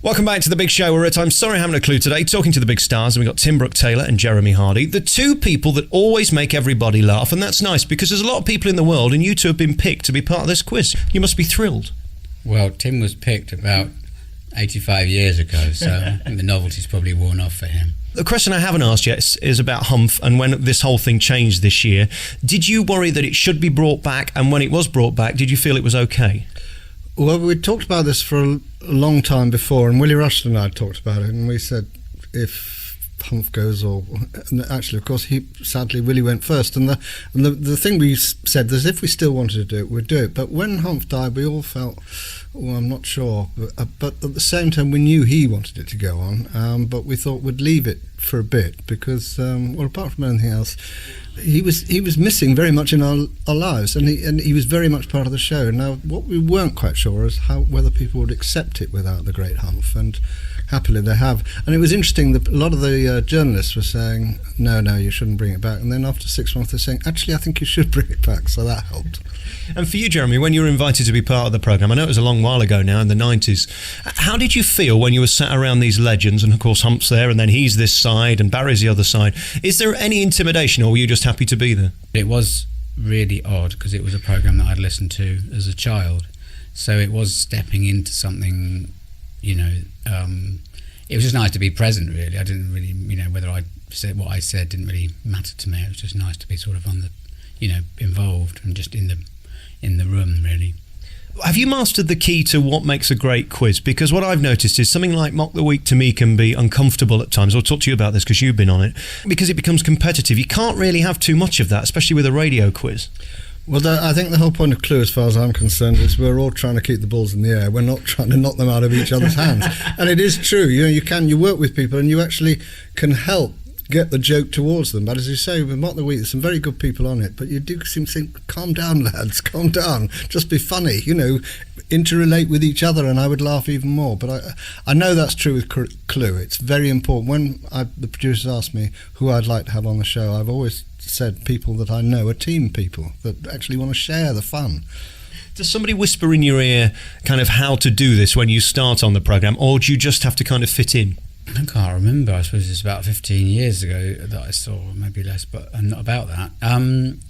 Welcome back to The Big Show. We're at I'm Sorry I Haven't a Clue today, talking to the big stars, and we've got Tim Brooke-Taylor and Jeremy Hardy, the two people that always make everybody laugh, and that's nice because there's a lot of people in the world and you two have been picked to be part of this quiz. You must be thrilled. Well, Tim was picked about 85 years ago, so I think the novelty's probably worn off for him. The question I haven't asked yet is about Humph and when this whole thing changed this year. Did you worry that it should be brought back, and when it was brought back, did you feel it was okay? Well, we'd talked about this for a long time before, and Willie Rushton and I talked about it, and we said if Humph goes, and actually, of course, sadly, Willie went first, and the thing we said is if we still wanted to do it, we'd do it. But when Humph died, we all felt, well, I'm not sure, but at the same time, we knew he wanted it to go on, but we thought we'd leave it for a bit because, well, apart from anything else, he was missing very much in our lives, and he was very much part of the show. Now, what we weren't quite sure is whether people would accept it without the great Humph, and happily they have. And it was interesting that a lot of the journalists were saying, no, you shouldn't bring it back. And then after 6 months, they're saying, actually, I think you should bring it back. So that helped. And for you, Jeremy, when you were invited to be part of the programme, I know it was a long while ago now, in the 90s, how did you feel when you were sat around these legends, and of course Humph's there, and then he's this side, and Barry's the other side? Is there any intimidation, or were you just happy to be there? It was really odd, because it was a programme that I'd listened to as a child, so it was stepping into something, it was just nice to be present, really. I didn't really, whether I said what I said didn't really matter to me. It was just nice to be sort of on the, involved and just in the room, really. Have you mastered the key to what makes a great quiz? Because what I've noticed is something like Mock the Week to me can be uncomfortable at times. I'll talk to you about this because you've been on it. Because it becomes competitive. You can't really have too much of that, especially with a radio quiz. Well, I think the whole point of Clue, as far as I'm concerned, is we're all trying to keep the balls in the air. We're not trying to knock them out of each other's hands. And it is true. You work with people and you actually can help get the joke towards them. But as you say, with Mock the Week, there's some very good people on it. But you do seem to think, calm down, lads, calm down. Just be funny, interrelate with each other, and I would laugh even more. But I know that's true with Clue. It's very important. When the producers asked me who I'd like to have on the show, I've always said people that I know are team people that actually want to share the fun. Does somebody whisper in your ear kind of how to do this when you start on the programme, or do you just have to kind of fit in? I can't remember. I suppose it's about 15 years ago that I saw, maybe less, but not about that.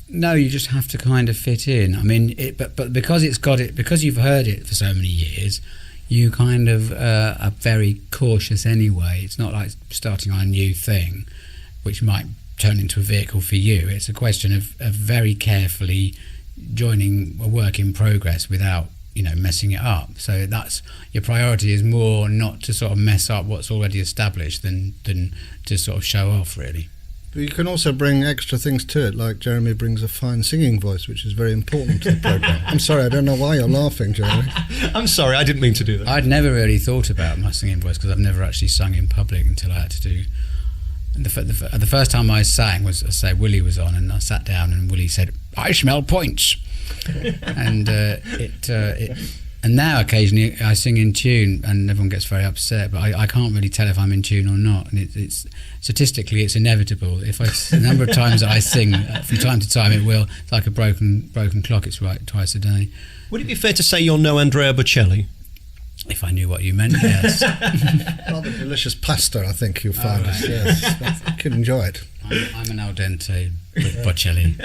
No, you just have to kind of fit in. I mean, but because because you've heard it for so many years, you kind of are very cautious anyway. It's not like starting on a new thing, which might turn into a vehicle for you. It's a question of very carefully joining a work in progress without messing it up. So that's your priority, is more not to sort of mess up what's already established than to sort of show off, really. But you can also bring extra things to it, like Jeremy brings a fine singing voice, which is very important to the programme. I'm sorry, I don't know why you're laughing, Jeremy. I'm sorry, I didn't mean to do that. I'd never really thought about my singing voice because I've never actually sung in public until I had to do. And the first time I sang was, Willie was on, and I sat down, and Willie said, "I smell points," and and now occasionally I sing in tune, and everyone gets very upset. But I can't really tell if I'm in tune or not, and it's statistically it's inevitable. If the number of times that I sing from time to time, it's like a broken clock. It's right twice a day. Would it be fair to say you're no Andrea Bocelli? If I knew what you meant, yes. Rather delicious pasta, I think you'll find us. Yes, I could enjoy it. I'm an al dente Bocelli.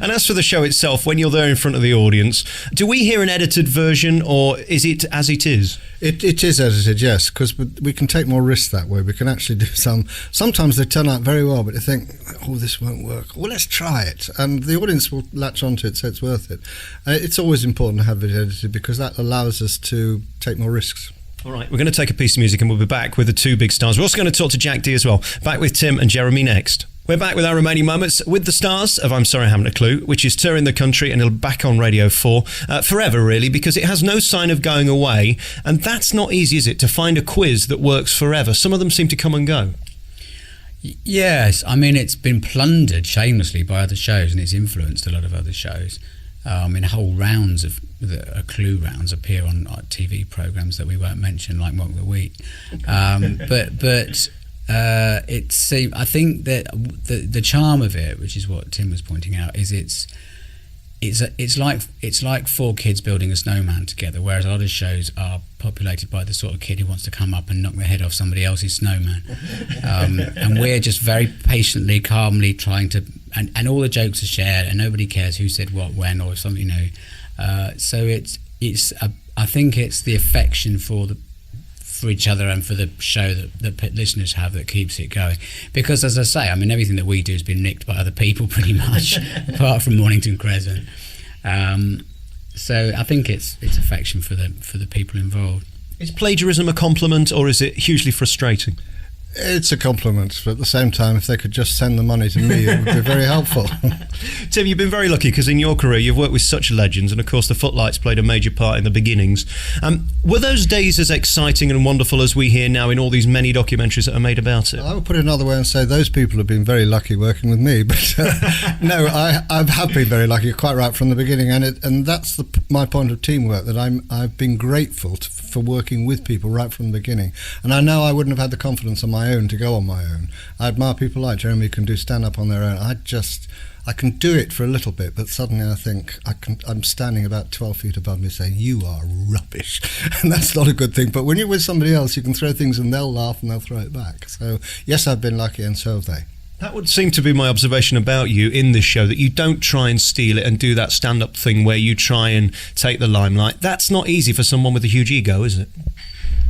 And as for the show itself, when you're there in front of the audience, do we hear an edited version, or is it as it is? It is edited, yes, because we can take more risks that way. We can actually do sometimes they turn out very well, but you think, oh, this won't work. Well, let's try it. And the audience will latch onto it, so it's worth it. It's always important to have it edited because that allows us to take more risks. All right, we're going to take a piece of music and we'll be back with the two big stars. We're also going to talk to Jack D as well. Back with Tim and Jeremy next. We're back with our remaining moments with the stars of I'm Sorry I Haven't a Clue, which is touring the country and it'll be back on Radio 4 forever, really, because it has no sign of going away. And that's not easy, is it, to find a quiz that works forever? Some of them seem to come and go. Yes, I mean, it's been plundered shamelessly by other shows and it's influenced a lot of other shows. Whole rounds of Clue rounds appear on TV programmes that we won't mention, like Mock the Week. But I think that the charm of it, which is what Tim was pointing out, is it's like four kids building a snowman together, whereas a lot of shows are populated by the sort of kid who wants to come up and knock the head off somebody else's snowman. And we're just very patiently, calmly trying to, and all the jokes are shared, and nobody cares who said what when or something, so I think it's the affection for each other and for the show that listeners have that keeps it going. Because, as I say, I mean, everything that we do has been nicked by other people pretty much, apart from Mornington Crescent. So I think it's affection for the people involved. Is plagiarism a compliment, or is it hugely frustrating? It's a compliment, but at the same time, if they could just send the money to me, it would be very helpful. Tim, you've been very lucky because in your career you've worked with such legends, and of course the Footlights played a major part in the beginnings. Were those days as exciting and wonderful as we hear now in all these many documentaries that are made about it? I would put it another way and say those people have been very lucky working with me, but no, I have been very lucky, quite right from the beginning, and that's my point of teamwork, that I've been grateful for working with people right from the beginning, and I know I wouldn't have had the confidence on my own to go on my own. I admire people like Jeremy who can do stand-up on their own. I can do it for a little bit, but suddenly I think I'm standing about 12 feet above me saying, you are rubbish. And that's not a good thing. But when you're with somebody else, you can throw things and they'll laugh and they'll throw it back. So, yes, I've been lucky, and so have they. That would seem to be my observation about you in this show, that you don't try and steal it and do that stand-up thing where you try and take the limelight. That's not easy for someone with a huge ego, is it?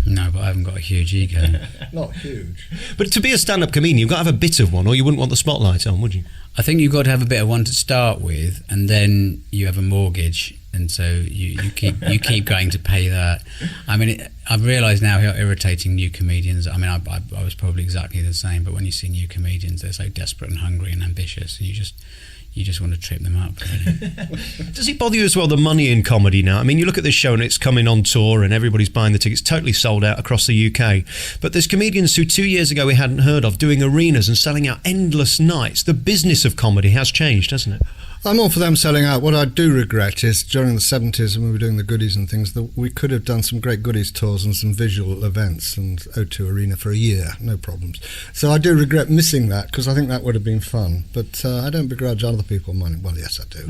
No, but I haven't got a huge ego. Not huge. But to be a stand-up comedian, you've got to have a bit of one, or you wouldn't want the spotlight on, would you? I think you've got to have a bit of one to start with, and then you have a mortgage, and so you keep going to pay that. I mean, I've realised now how irritating new comedians. I mean, I was probably exactly the same, but when you see new comedians, they're so desperate and hungry and ambitious, and you just want to trip them up, really. Does it bother you as well, the money in comedy now? I mean, you look at this show and it's coming on tour and everybody's buying the tickets, totally sold out across the UK. But there's comedians who 2 years ago we hadn't heard of doing arenas and selling out endless nights. The business of comedy has changed, hasn't it? I'm all for them selling out. What I do regret is during the 70s when we were doing the goodies and things, that we could have done some great goodies tours and some visual events and O2 Arena for a year, no problems. So I do regret missing that, because I think that would have been fun. But I don't begrudge other people money. Well, yes, I do.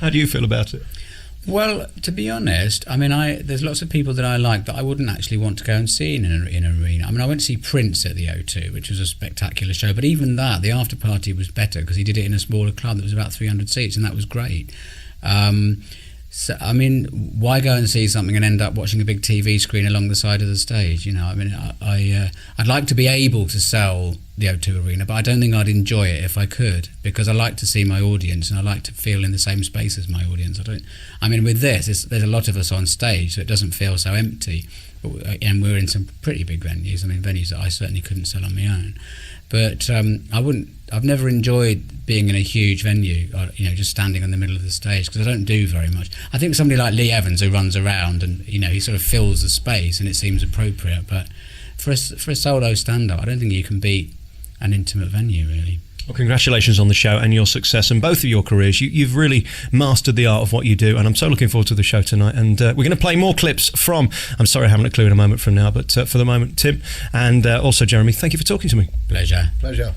How do you feel about it? Well, to be honest, I mean, there's lots of people that I like that I wouldn't actually want to go and see in an arena. I mean, I went to see Prince at the O2, which was a spectacular show, but even that, the after party was better because he did it in a smaller club that was about 300 seats, and that was great. So, I mean, why go and see something and end up watching a big TV screen along the side of the stage? You know, I mean, I'd like to be able to sell the O2 Arena, but I don't think I'd enjoy it if I could, because I like to see my audience and I like to feel in the same space as my audience. I mean, with this, there's a lot of us on stage, so it doesn't feel so empty. And we're in some pretty big venues. I mean, venues that I certainly couldn't sell on my own. But I've never enjoyed being in a huge venue, you know, just standing in the middle of the stage, because I don't do very much. I think somebody like Lee Evans, who runs around and, you know, he sort of fills the space and it seems appropriate. But for a solo stand-up, I don't think you can beat an intimate venue, really. Well, congratulations on the show and your success and both of your careers. You've really mastered the art of what you do, and I'm so looking forward to the show tonight. And we're going to play more clips from I'm Sorry I Haven't a Clue in a moment from now, but for the moment, Tim and also Jeremy, thank you for talking to me. Pleasure. Pleasure.